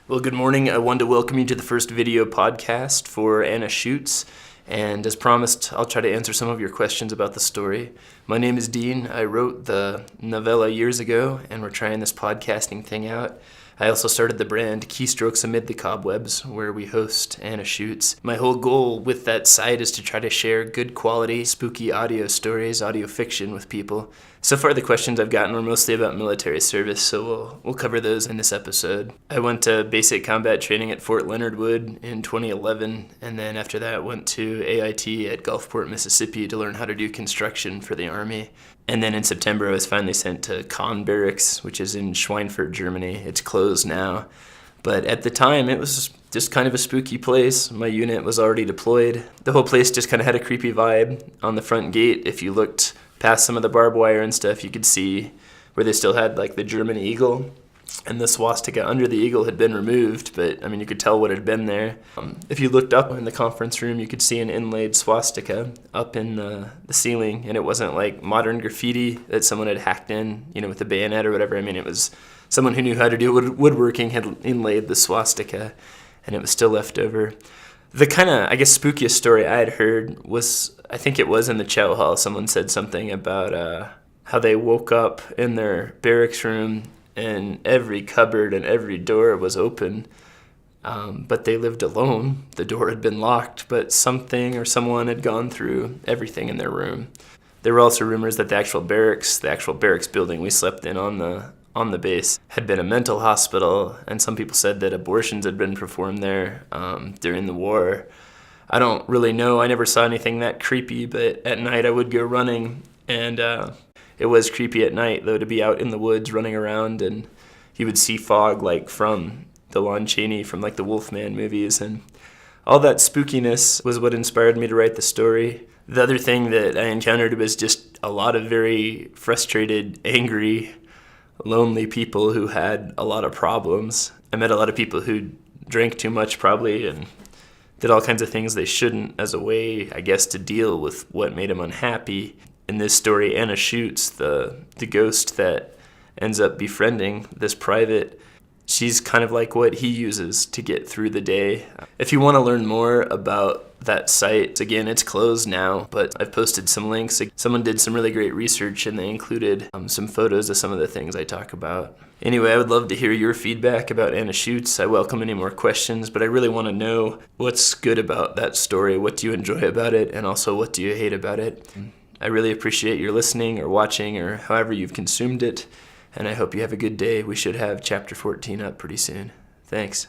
Well, good morning. I wanted to welcome you to the first video podcast for Anna Schutz. And as promised, I'll try to answer some of your questions about the story. My name is Dean. I wrote the novella years ago, and we're trying this podcasting thing out. I also started the brand Keystrokes Amid the Cobwebs, where we host Anna Schutz. My whole goal with that site is to try to share good quality, spooky audio stories, audio fiction with people. So far, the questions I've gotten were mostly about military service, so we'll cover those in this episode. I went to basic combat training at Fort Leonard Wood in 2011, and then after that went to AIT at Gulfport, Mississippi to learn how to do construction for the Army. And then in September, I was finally sent to Kahn Barracks, which is in Schweinfurt, Germany. It's closed now. But at the time, it was just kind of a spooky place. My unit was already deployed. The whole place just kind of had a creepy vibe. On the front gate, if you looked past some of the barbed wire and stuff, you could see where they still had like the German eagle. And the swastika under the eagle had been removed, but I mean, you could tell what had been there. If you looked up in the conference room, you could see an inlaid swastika up in the ceiling, and it wasn't like modern graffiti that someone had hacked in, with a bayonet or whatever. I mean, it was someone who knew how to do woodworking had inlaid the swastika, and it was still left over. The kind of, spookiest story I had heard was, I think it was in the chow hall, someone said something about how they woke up in their barracks room and every cupboard and every door was open, but they lived alone. The door had been locked, but something or someone had gone through everything in their room. There were also rumors that the actual barracks building we slept in on the base had been a mental hospital, and some people said that abortions had been performed there during the war. I don't really know. I never saw anything that creepy, but at night I would go running, and it was creepy at night, though, to be out in the woods running around, and you would see fog like from the Lon Chaney from like the Wolfman movies, and all that spookiness was what inspired me to write the story. The other thing that I encountered was just a lot of very frustrated, angry, lonely people who had a lot of problems. I met a lot of people who drank too much probably and did all kinds of things they shouldn't as a way, I guess, to deal with what made them unhappy. In this story, Anna Schutz, the ghost that ends up befriending this private, she's kind of like what he uses to get through the day. If you want to learn more about that site, again, it's closed now, but I've posted some links. Someone did some really great research, and they included some photos of some of the things I talk about. Anyway, I would love to hear your feedback about Anna Schutz. I welcome any more questions, but I really want to know what's good about that story. What do you enjoy about it? And also, what do you hate about it? I really appreciate your listening or watching or however you've consumed it, and I hope you have a good day. We should have Chapter 14 up pretty soon. Thanks.